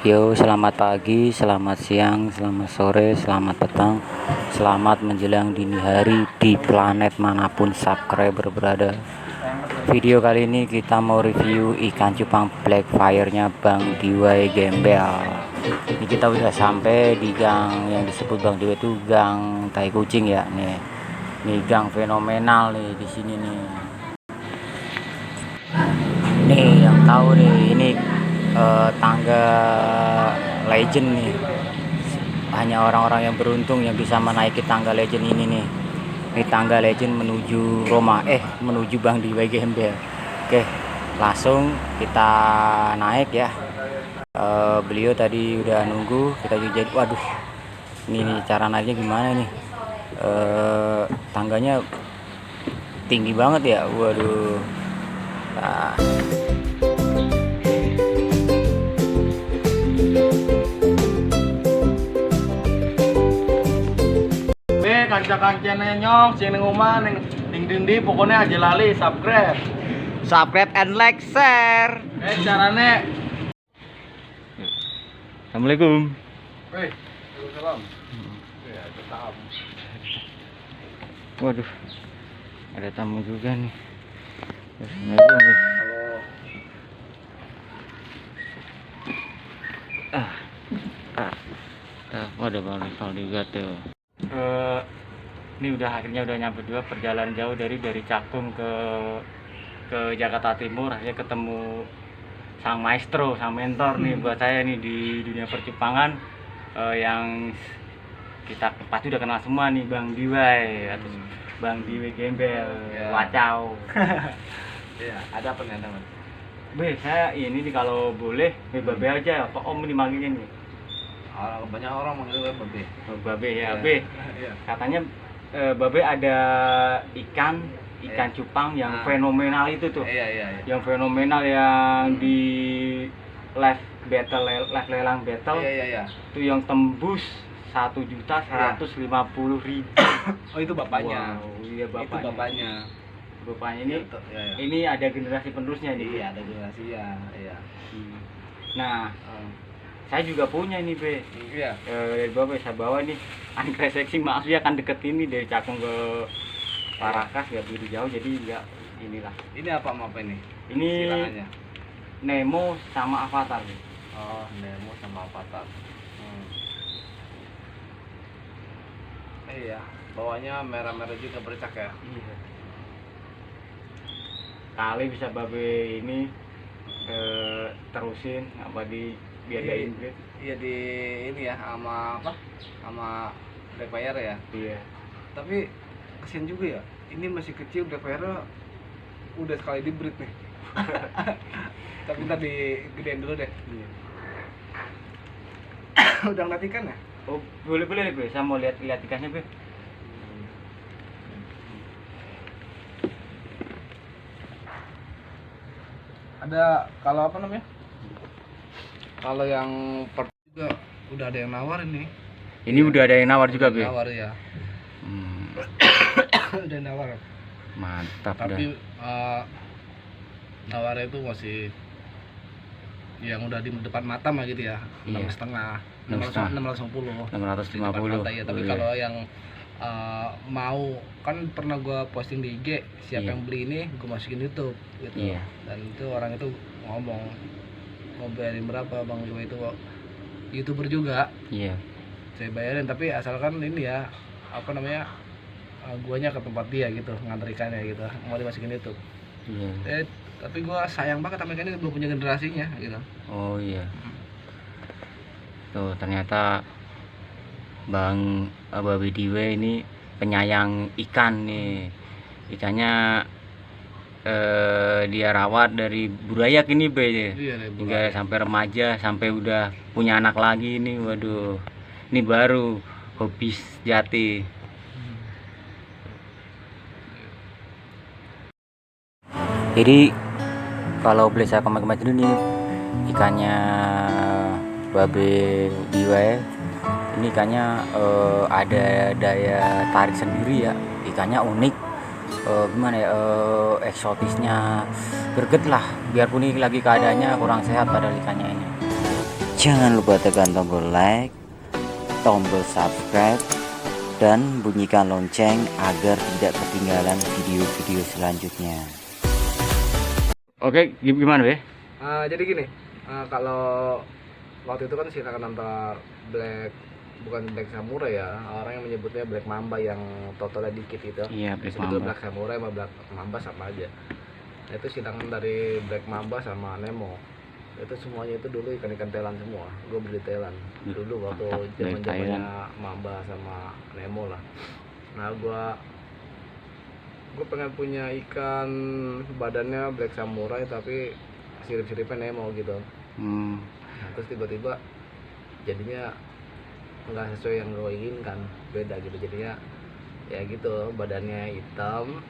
Yo, selamat pagi, selamat siang, selamat sore, selamat petang, selamat menjelang dini hari di planet manapun subscriber berada. Video kali ini kita mau review ikan cupang Blackfire-nya Bang Diwai Gembel. Ini kita udah sampai di gang yang disebut Bang Diwai itu gang tai kucing ya nih. Nih gang fenomenal nih di sini nih. Nih yang tahu nih ini tangga legend nih, hanya orang-orang yang beruntung yang bisa menaiki tangga legend ini nih. Ini tangga legend menuju Roma, menuju Bang Diwai Gembel. Oke, langsung kita naik ya. Beliau tadi udah nunggu, kita juga jadi waduh, ini nih cara naiknya gimana nih. Tangganya tinggi banget ya, waduh. Nah. Kanca-kancane nyong sing ning omah ning ndi pokoknya aja lali subscribe And like, share. carane. Assalamualaikum. Waalaikumsalam. Ya, tetap. Waduh, ada tamu juga nih. Assalamualaikum. Waduh, Bang Rival juga tuh. Ini akhirnya udah nyampe juga, perjalanan jauh dari Cakung ke Jakarta Timur. Akhirnya ketemu sang maestro, sang mentor nih buat saya nih di dunia percupangan, yang kita pasti udah kenal semua nih, Bang Diwai atau Bang Diwai Gembel, ya. Wacau. Iya, ada apa nih teman? Saya ini nih kalau boleh Babe aja, apa Om ini manggilnya nih? Banyak orang manggil gue Babe. Oh, Babe ya, Iya. Be. Iya. Katanya Babe ada ikan cupang yang fenomenal itu tuh. Iya. Yang fenomenal yang di live lelang battle. Iya. Itu yang tembus 1.150.000. Oh, itu bapaknya. Wow, iya bapaknya. Itu bapaknya. Bapaknya ini. Iya. Ini ada generasi penerusnya nih. Iya, ada generasi ya. Iya. Nah, saya juga punya ini, Be. Iya. Dari Bapak saya bawa nih anggrek seksi, maaf ya kan deket ini dari Cakung ke Parakas, nggak begitu jauh, jadi nggak inilah. Ini apa ini? Ini Silangannya. Nemo sama Avatar. Oh, Nemo sama Avatar. Iya, bawahnya merah-merah juga bercak ya. Iya. Kali bisa Babe ini terusin apa biayain breed. Iya di ini ya sama apa? Sama Blackfire ya. Iya. Tapi kasian juga ya. Ini masih kecil, Blackfire udah sekali di breed nih. Tapi ntar digedein dulu deh. Iya. Udah ngeliat ikan ya? Oh, boleh Be. Saya mau lihat ikannya, Be. Ada kalau apa namanya? Kalau yang juga udah ada yang nawarin nih. Ini udah ada yang nawar juga, Be. Nawar ya. Udah nawar. Mantap dah. Tapi nawarnya itu masih yang udah di depan mata mah gitu ya. Iya. 6,5. 650. 650. Ya, tapi kalau yang mau, kan pernah gua posting di IG, siapa yang beli ini gua masukin YouTube gitu. Iya. Dan itu orang itu ngomong mau bayarin berapa, Bang Diwai itu YouTuber juga. Iya. Saya bayarin, tapi asalkan ini ya apa namanya, guanya ke tempat dia gitu, nganterikannya gitu, mau dimasukin YouTube. Iya. Tapi gua sayang banget sama ikan ini belum punya generasinya gitu. Oh iya. Tuh ternyata Bang Babe Diwai ini penyayang ikan nih. Ikannya dia rawat dari burayak ini, Be. Iya, Hingga sampai remaja, sampai udah punya anak lagi nih. Waduh. Ini baru hobi sejati. Jadi kalau boleh saya komen-komen dulu nih, ikannya Babe Diwai ini ikannya ada daya tarik sendiri ya. Ikannya unik, gimana ya, eksotisnya greget lah, biarpun ini lagi keadaannya kurang sehat pada ikannya ini. Jangan lupa tekan tombol like, tombol subscribe, dan bunyikan lonceng agar tidak ketinggalan video-video selanjutnya. Oke, gimana Be? Jadi gini, kalau waktu itu kan silakan antara bukan Black Samurai ya, orang yang menyebutnya Black Mamba yang totalnya dikit itu. Iya, Black Sebetulnya Mamba. Black Samurai sama Black Mamba sama aja. Nah, itu silangan dari Black Mamba sama Nemo. Itu semuanya itu dulu ikan-ikan Thailand semua. Gue beli Thailand dulu waktu Mantap, dari zaman-zamannya Thailand. Mamba sama Nemo lah. Nah, gue pengen punya ikan badannya Black Samurai tapi sirip-siripnya Nemo gitu. Nah, terus tiba-tiba jadinya nggak sesuai yang gue inginkan, beda gitu. Jadinya ya gitu, badannya hitam,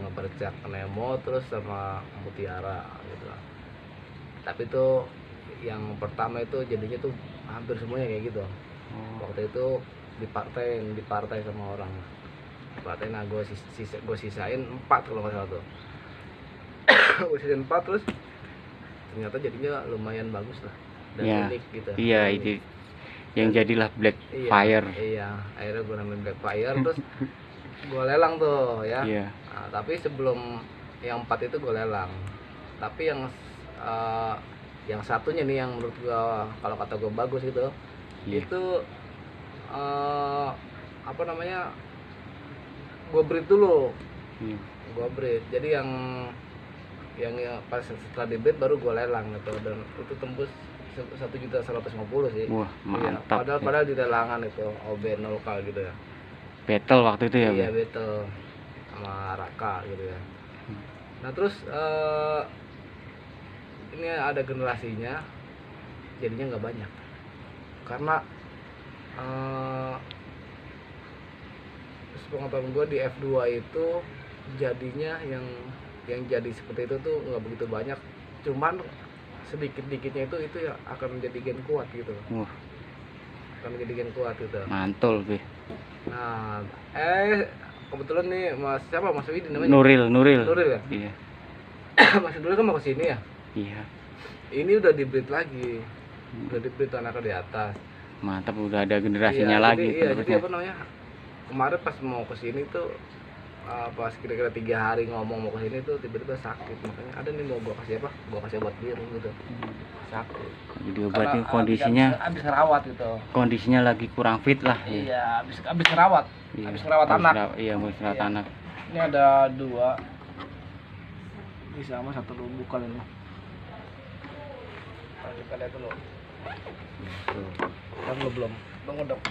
ngebercak Nemo terus sama mutiara gitu lah. Tapi tuh yang pertama itu jadinya tuh hampir semuanya kayak gitu. Waktu itu dipartai sama orang. Partai, nah gue sisain 4 kalau nggak salah tuh. Gue sisain 4 terus ternyata jadinya lumayan bagus lah dan Ya, unik gitu. iya Unik. itu yang jadilah Black Iya, Fire. Iya, akhirnya gue namain Black Fire terus gue lelang tuh ya. Iya. Nah, tapi sebelum yang 4 itu gue lelang. Tapi yang satunya nih yang menurut gue kalau kata gue bagus gitu. Iya. Itu apa namanya? Gue breed dulu. Iya. Gue breed. Jadi yang pas setelah di breed baru gue lelang gitu dan itu tembus 1.150.000 sih. Wah, Iya, mantap. padahal di lelangan itu OB 0K gitu ya. Battle waktu itu ya, Iya, Be? betul. Sama Raka gitu ya. Nah, terus ini ada generasinya jadinya nggak banyak. Karena sepengetahuan gue di F2 itu jadinya yang jadi seperti itu tuh nggak begitu banyak. Cuman sedikit-dikitnya itu ya akan menjadi gen kuat gitu. Wah, Akan menjadi gen kuat gitu. mantul, Be. Nah, kebetulan nih Mas Widi namanya? Nuril. Nuril ya? Iya. Mas Nuril kan mau kesini ya? Iya. Ini udah di-breed lagi. Udah di-breed anaknya di atas. Mantap, udah ada generasinya lagi. Jadi penerusnya. apa namanya? Kemarin pas mau kesini tuh pas kira-kira 3 hari ngomong mau kesini tuh tiba-tiba sakit, makanya ada nih mau gua kasih obat biru gitu. Sakit. Jadi obatin kondisinya. Habis ngerawat gitu. Kondisinya lagi kurang fit lah. Ya. Iya, habis ngerawat. Iya. Habis ngerawat anak. Iya, mau ngerawat Iya. anak. Ini ada 2. Ini sama 1 lubuk kali ini. Kita lihat dulu. Kan belum. Tunggu dong.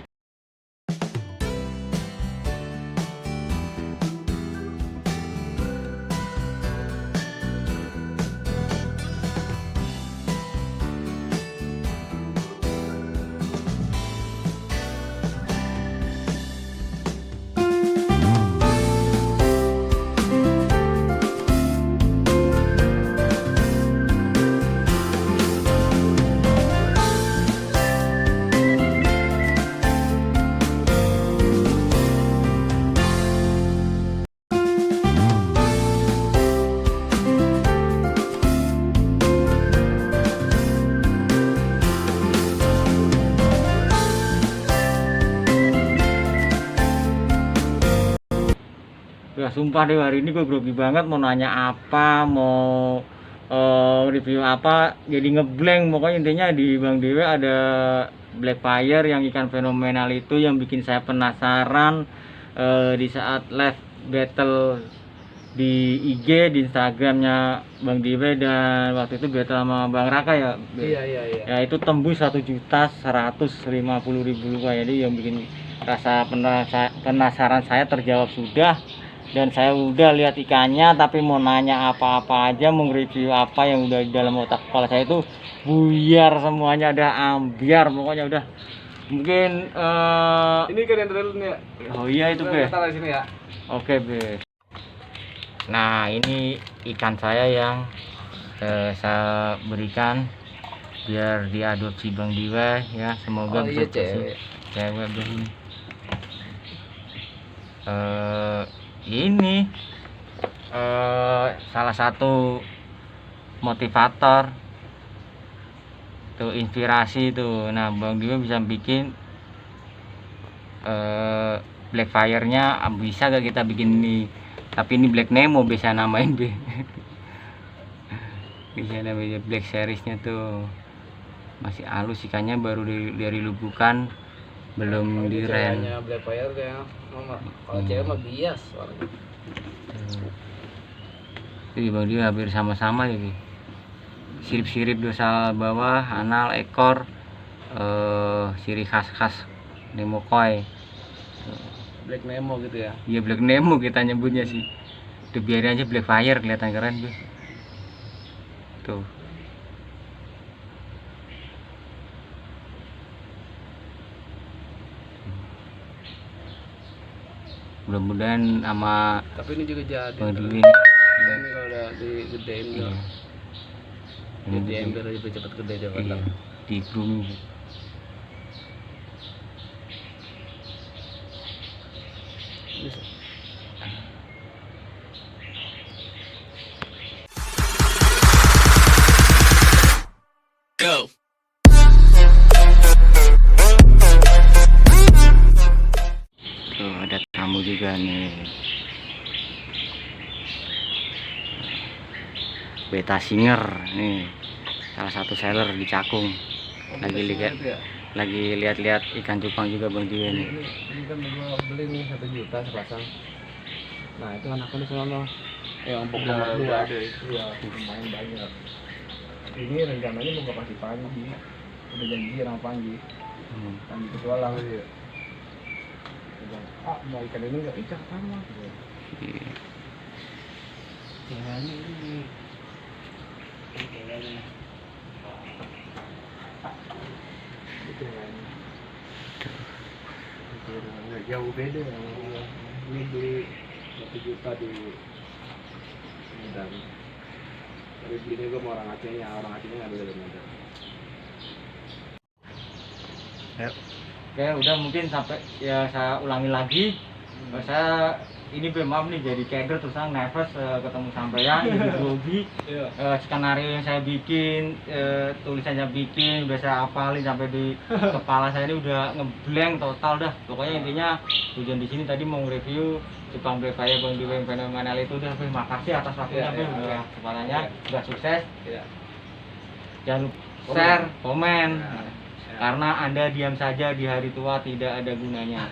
Ya sumpah deh, hari ini gue grogi banget mau nanya apa, mau review apa, jadi ngeblank. Pokoknya intinya di Bang Dewe ada Black Fire yang ikan fenomenal itu yang bikin saya penasaran. Di saat live battle di IG, di Instagramnya Bang Dewe, dan waktu itu battle sama Bang Raka ya. Iya. Ya itu tembus 1.150.000 rupiah. Jadi yang bikin rasa penasaran saya terjawab sudah. Dan saya udah lihat ikannya, tapi mau nanya apa-apa aja, mau review apa yang udah di dalam otak kepala saya itu buyar semuanya, udah ambiar pokoknya udah. Mungkin Ini kan yang dulu nih ya. oh iya itu, Be. Taruh di sini ya. Oke, Be. Nah, ini ikan saya yang saya berikan biar diadopsi Bang Dewe ya. Semoga Oh iya, bisa cewek. Be, ini. Ini salah satu motivator tuh inspirasi tuh. Nah Bang Diwe bisa bikin Blackfire-nya bisa gak kita bikin ini, tapi ini Black Nemo bisa namain be. Bisa namanya Black Series-nya tuh masih halus ikannya, baru dari lubukan, belum diren. Blackfire ya mama, kalau cewek mah bias warnanya. Jadi Bang Diwe hampir sama-sama ya, sirip-sirip dorsal bawah, anal, ekor, ciri khas-khas Nemo koi. Black Nemo gitu ya. Iya Black Nemo kita nyebutnya sih. Udah biarin aja Blackfire, kelihatan keren tuh. Tuh. Mudah-mudahan sama Tapi ini juga jadi. Bang Diwe Ini kalau udah digedein iya. Gedein biar lebih cepet gede aja Iya, di grooming. Go. Tuh ada tamu juga nih. Beta Singer nih, salah satu seller di Cakung. Lagi lihat-lihat ikan cupang juga Bang Diwe nih. Ini kan gua beli nih 1 juta sepasang. Nah itu anakku di sana. Yang nomor 2 ada. Iya, lumayan banyak. Ini rencananya mau kasih Panji. Udah janji sama Panji. Panji petualang dia. Mau ikan ini nggak ikan sama. Iya. Ya ini. Jauh beda ini beli 1 juta di Medan, tapi belinya gue mau orang Acehnya nggak bisa dari Medan. Oke, udah mungkin sampai ya saya ulangi lagi. Saya ini maaf nih jadi keder terus nervous ketemu sampean jadi grogi. Skenario yang saya bikin, tulisannya bikin udah saya hafalin sampai di kepala saya ini udah ngeblank total dah. Pokoknya intinya tujuan di sini tadi mau review cupang Blackfire Bang Diwe yang fenomenal itu. Udah makasih atas waktunya udah kesempatannya, udah sukses. Jangan lupa share, komen. Karena Anda diam saja di hari tua tidak ada gunanya.